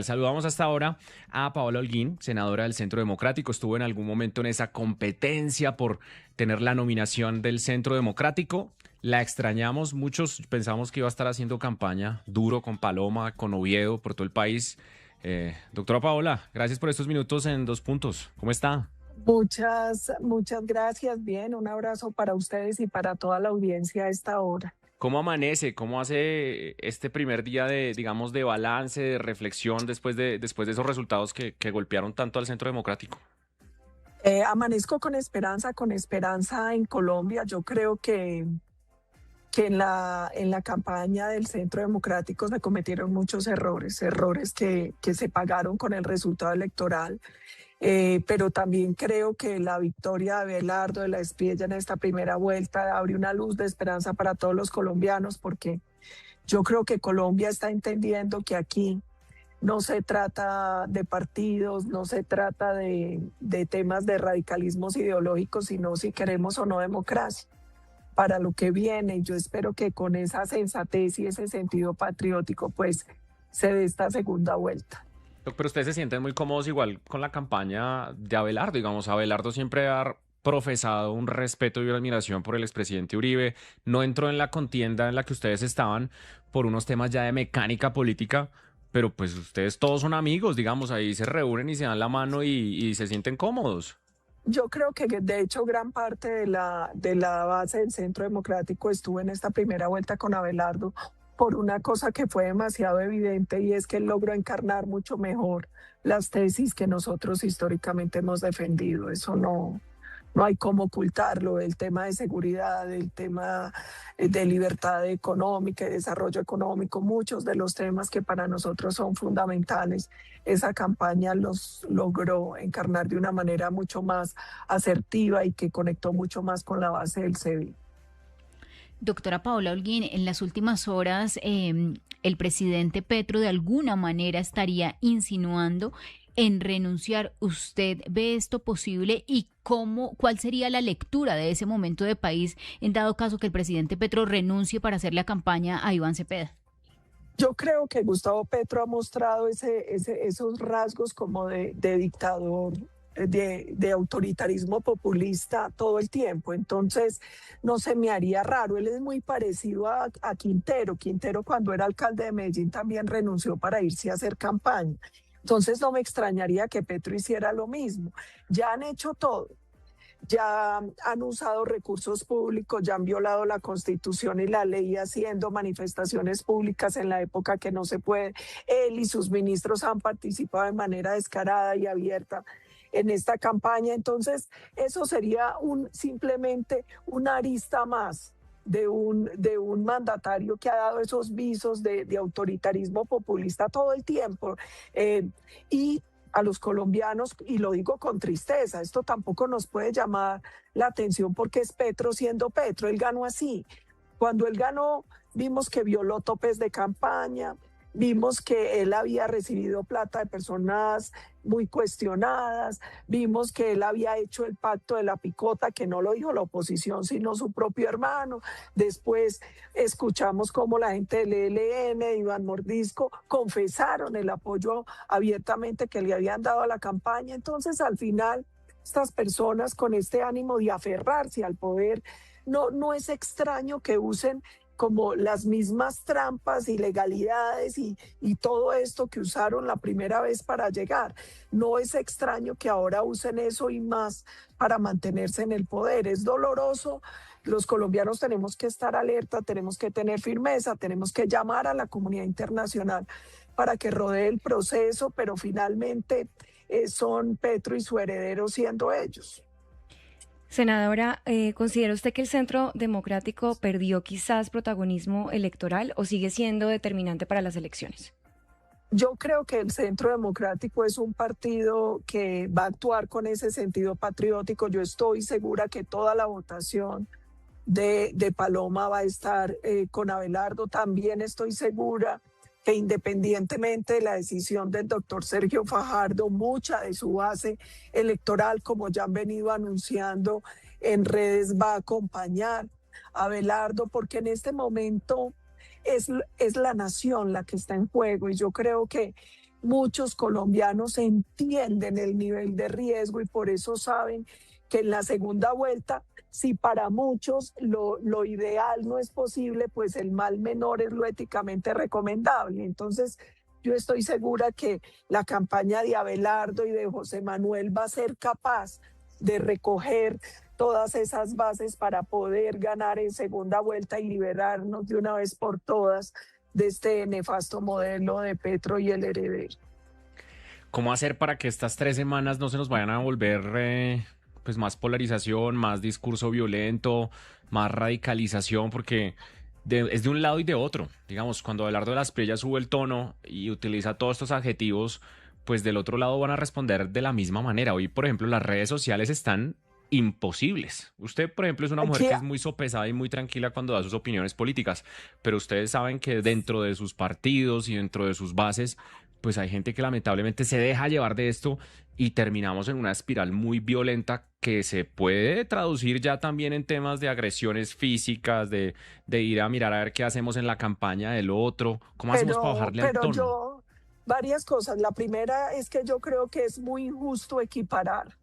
Saludamos hasta ahora a Paola Holguín, senadora del Centro Democrático. Estuvo en algún momento en esa competencia por tener la nominación del Centro Democrático. La extrañamos, muchos pensamos que iba a estar haciendo campaña duro con Paloma, con Oviedo, por todo el país. Doctora Paola, gracias por estos minutos en Dos Puntos. ¿Cómo está? Muchas gracias. Bien, un abrazo para ustedes y para toda la audiencia a esta hora. ¿Cómo amanece? ¿Cómo hace este primer día de, digamos, de balance, de reflexión después de esos resultados que golpearon tanto al Centro Democrático? Amanezco con esperanza en Colombia. Yo creo que en la campaña del Centro Democrático se cometieron muchos errores que se pagaron con el resultado electoral. Pero también creo que la victoria de Abelardo de la Espriella en esta primera vuelta abre una luz de esperanza para todos los colombianos, porque yo creo que Colombia está entendiendo que aquí no se trata de partidos, no se trata de temas de radicalismos ideológicos, sino si queremos o no democracia para lo que viene. Y yo espero que con esa sensatez y ese sentido patriótico, pues se dé esta segunda vuelta. Pero ustedes se sienten muy cómodos igual con la campaña de Abelardo, digamos, Abelardo siempre ha profesado un respeto y una admiración por el expresidente Uribe, no entró en la contienda en la que ustedes estaban por unos temas ya de mecánica política, pero pues ustedes todos son amigos, digamos, ahí se reúnen y se dan la mano y se sienten cómodos. Yo creo que de hecho gran parte de la base del Centro Democrático estuvo en esta primera vuelta con Abelardo por una cosa que fue demasiado evidente, y es que él logró encarnar mucho mejor las tesis que nosotros históricamente hemos defendido. Eso no hay cómo ocultarlo. El tema de seguridad, el tema de libertad económica y desarrollo económico, muchos de los temas que para nosotros son fundamentales, esa campaña los logró encarnar de una manera mucho más asertiva y que conectó mucho más con la base del CEDI. Doctora Paola Holguín, en las últimas horas el presidente Petro de alguna manera estaría insinuando en renunciar. ¿Usted ve esto posible y cuál sería la lectura de ese momento de país en dado caso que el presidente Petro renuncie para hacerle campaña a Iván Cepeda? Yo creo que Gustavo Petro ha mostrado esos rasgos como de dictador, de autoritarismo populista todo el tiempo. Entonces, no se me haría raro. Él es muy parecido a Quintero. Quintero, cuando era alcalde de Medellín, también renunció para irse a hacer campaña. Entonces, no me extrañaría que Petro hiciera lo mismo. Ya han hecho todo. Ya han usado recursos públicos, ya han violado la Constitución y la ley haciendo manifestaciones públicas en la época que no se puede. Él y sus ministros han participado de manera descarada y abierta en esta campaña. Entonces, eso sería simplemente una arista más de un mandatario que ha dado esos visos de autoritarismo populista todo el tiempo. Y a los colombianos, y lo digo con tristeza, esto tampoco nos puede llamar la atención porque es Petro siendo Petro. Él ganó así. Cuando él ganó, vimos que violó topes de campaña, vimos que él había recibido plata de personas muy cuestionadas, vimos que él había hecho el pacto de la picota, que no lo dijo la oposición, sino su propio hermano. Después escuchamos cómo la gente del ELN, de Iván Mordisco, confesaron el apoyo abiertamente que le habían dado a la campaña. Entonces, al final, estas personas con este ánimo de aferrarse al poder, no es extraño que usen como las mismas trampas, ilegalidades y todo esto que usaron la primera vez para llegar. No es extraño que ahora usen eso y más para mantenerse en el poder. Es doloroso. Los colombianos tenemos que estar alerta, tenemos que tener firmeza, tenemos que llamar a la comunidad internacional para que rodee el proceso, pero finalmente son Petro y su heredero siendo ellos. Senadora, ¿considera usted que el Centro Democrático perdió quizás protagonismo electoral o sigue siendo determinante para las elecciones? Yo creo que el Centro Democrático es un partido que va a actuar con ese sentido patriótico. Yo estoy segura que toda la votación de Paloma va a estar con Abelardo. También estoy segura que independientemente de la decisión del doctor Sergio Fajardo, mucha de su base electoral, como ya han venido anunciando en redes, va a acompañar a Abelardo, porque en este momento es la nación la que está en juego, y yo creo que muchos colombianos entienden el nivel de riesgo y por eso saben que en la segunda vuelta, si para muchos lo ideal no es posible, pues el mal menor es lo éticamente recomendable. Entonces, yo estoy segura que la campaña de Abelardo y de José Manuel va a ser capaz de recoger todas esas bases para poder ganar en segunda vuelta y liberarnos de una vez por todas de este nefasto modelo de Petro y el heredero. ¿Cómo hacer para que estas 3 semanas no se nos vayan a volver pues más polarización, más discurso violento, más radicalización? Porque es de un lado y de otro. Digamos, cuando Abelardo de las Priellas sube el tono y utiliza todos estos adjetivos, pues del otro lado van a responder de la misma manera. Hoy, por ejemplo, las redes sociales están imposibles. Usted, por ejemplo, es una mujer Aquí, que es muy sopesada y muy tranquila cuando da sus opiniones políticas, pero ustedes saben que dentro de sus partidos y dentro de sus bases, pues hay gente que lamentablemente se deja llevar de esto y terminamos en una espiral muy violenta que se puede traducir ya también en temas de agresiones físicas, de ir a mirar a ver qué hacemos en la campaña del otro. ¿Cómo hacemos para bajarle al tono? varias cosas. La primera es que yo creo que es muy injusto equiparar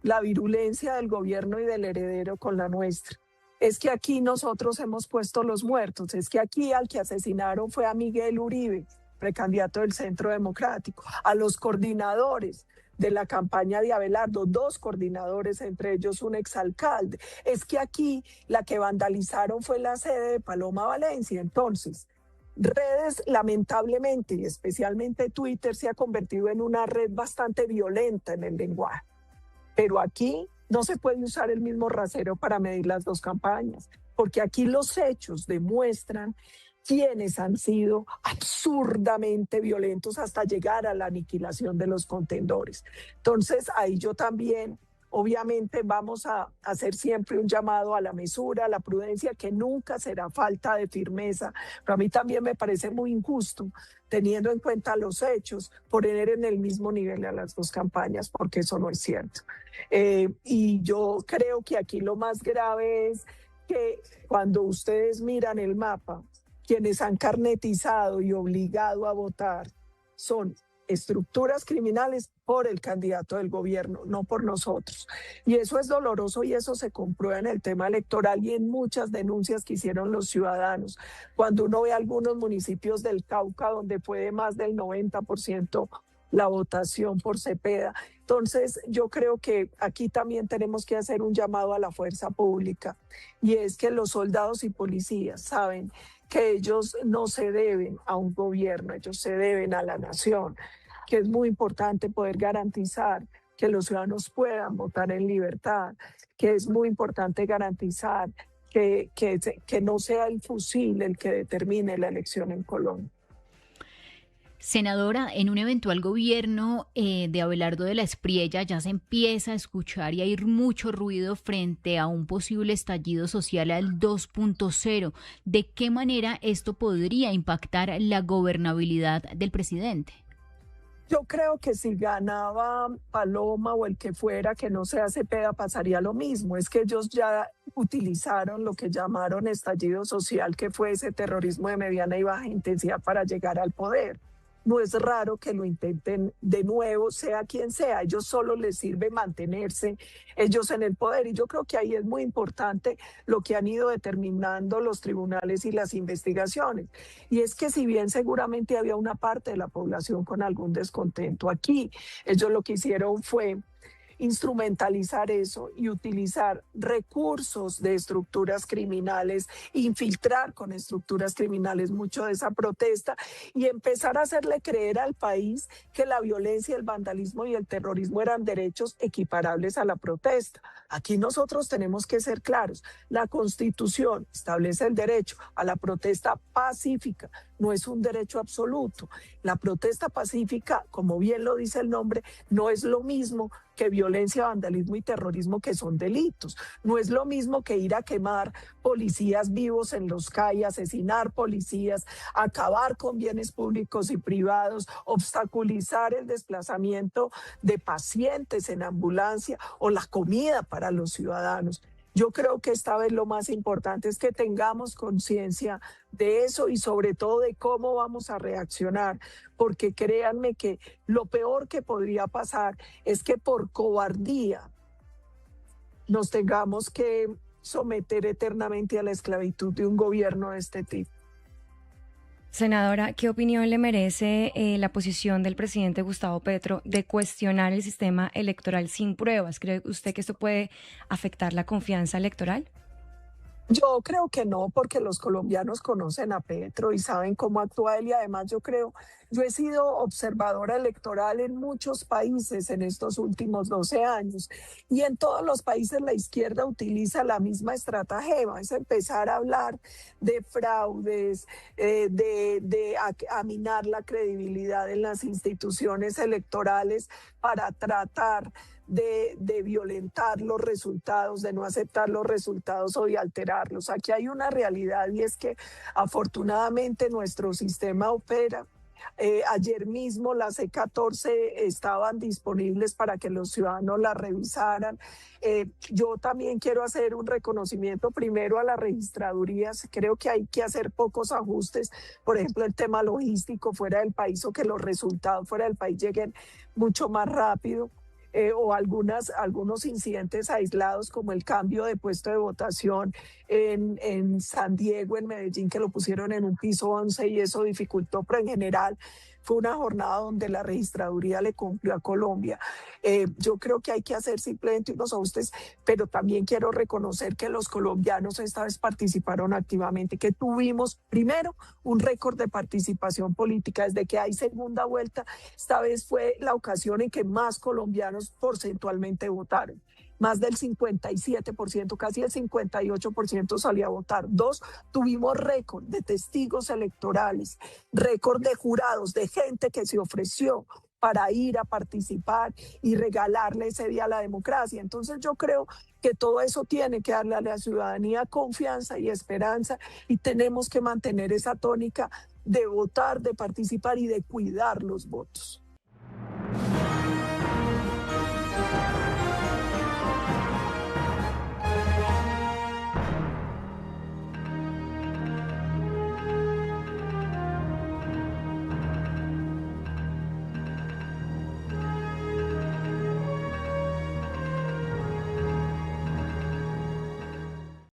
la virulencia del gobierno y del heredero con la nuestra. Es que aquí nosotros hemos puesto los muertos, es que aquí al que asesinaron fue a Miguel Uribe, precandidato del Centro Democrático, a los coordinadores de la campaña de Abelardo, 2 coordinadores, entre ellos un exalcalde. Es que aquí la que vandalizaron fue la sede de Paloma Valencia. Entonces, redes, lamentablemente, y especialmente Twitter, se ha convertido en una red bastante violenta en el lenguaje. Pero aquí no se puede usar el mismo rasero para medir las 2 campañas, porque aquí los hechos demuestran quienes han sido absurdamente violentos hasta llegar a la aniquilación de los contendores. Entonces, ahí yo también, obviamente, vamos a hacer siempre un llamado a la mesura, a la prudencia, que nunca será falta de firmeza. Pero a mí también me parece muy injusto, teniendo en cuenta los hechos, poner en el mismo nivel a las 2 campañas, porque eso no es cierto. Y yo creo que aquí lo más grave es que cuando ustedes miran el mapa, quienes han carnetizado y obligado a votar son estructuras criminales por el candidato del gobierno, no por nosotros. Y eso es doloroso y eso se comprueba en el tema electoral y en muchas denuncias que hicieron los ciudadanos. Cuando uno ve algunos municipios del Cauca donde fue de más del 90% la votación por Cepeda. Entonces, yo creo que aquí también tenemos que hacer un llamado a la fuerza pública, y es que los soldados y policías saben que ellos no se deben a un gobierno, ellos se deben a la nación, que es muy importante poder garantizar que los ciudadanos puedan votar en libertad, que es muy importante garantizar que no sea el fusil el que determine la elección en Colombia. Senadora, en un eventual gobierno de Abelardo de la Espriella ya se empieza a escuchar y a ir mucho ruido frente a un posible estallido social al 2.0. ¿De qué manera esto podría impactar la gobernabilidad del presidente? Yo creo que si ganaba Paloma o el que fuera, que no sea Cepeda, pasaría lo mismo. Es que ellos ya utilizaron lo que llamaron estallido social, que fue ese terrorismo de mediana y baja intensidad para llegar al poder. No es raro que lo intenten de nuevo, sea quien sea. A ellos solo les sirve mantenerse ellos en el poder. Y yo creo que ahí es muy importante lo que han ido determinando los tribunales y las investigaciones. Y es que si bien seguramente había una parte de la población con algún descontento, aquí ellos lo que hicieron fue instrumentalizar eso y utilizar recursos de estructuras criminales, infiltrar con estructuras criminales mucho de esa protesta y empezar a hacerle creer al país que la violencia, el vandalismo y el terrorismo eran derechos equiparables a la protesta. Aquí nosotros tenemos que ser claros. La Constitución establece el derecho a la protesta pacífica, no es un derecho absoluto. La protesta pacífica, como bien lo dice el nombre, no es lo mismo que violencia, vandalismo y terrorismo, que son delitos. No es lo mismo que ir a quemar policías vivos en los CAI, asesinar policías, acabar con bienes públicos y privados, obstaculizar el desplazamiento de pacientes en ambulancia o la comida para los ciudadanos. Yo creo que esta vez lo más importante es que tengamos conciencia de eso y sobre todo de cómo vamos a reaccionar, porque créanme que lo peor que podría pasar es que por cobardía nos tengamos que someter eternamente a la esclavitud de un gobierno de este tipo. Senadora, ¿qué opinión le merece la posición del presidente Gustavo Petro de cuestionar el sistema electoral sin pruebas? ¿Cree usted que esto puede afectar la confianza electoral? Yo creo que no, porque los colombianos conocen a Petro y saben cómo actúa él y además yo he sido observadora electoral en muchos países en estos últimos 12 años y en todos los países la izquierda utiliza la misma estratagema, es empezar a hablar de fraudes, de aminar la credibilidad en las instituciones electorales para tratar de violentar los resultados, de no aceptar los resultados o de alterarlos. Aquí hay una realidad y es que afortunadamente nuestro sistema opera. Ayer mismo las C14 estaban disponibles para que los ciudadanos las revisaran. Yo también quiero hacer un reconocimiento primero a las registradurías. Creo que hay que hacer pocos ajustes, por ejemplo, el tema logístico fuera del país o que los resultados fuera del país lleguen mucho más rápido. O algunos incidentes aislados como el cambio de puesto de votación en San Diego, en Medellín, que lo pusieron en un piso 11 y eso dificultó, pero en general fue una jornada donde la registraduría le cumplió a Colombia. Yo creo que hay que hacer simplemente unos ajustes, pero también quiero reconocer que los colombianos esta vez participaron activamente, que tuvimos primero un récord de participación política desde que hay segunda vuelta. Esta vez fue la ocasión en que más colombianos porcentualmente votaron. Más del 57%, casi el 58% salió a votar. Dos, tuvimos récord de testigos electorales, récord de jurados, de gente que se ofreció para ir a participar y regalarle ese día a la democracia. Entonces yo creo que todo eso tiene que darle a la ciudadanía confianza y esperanza y tenemos que mantener esa tónica de votar, de participar y de cuidar los votos.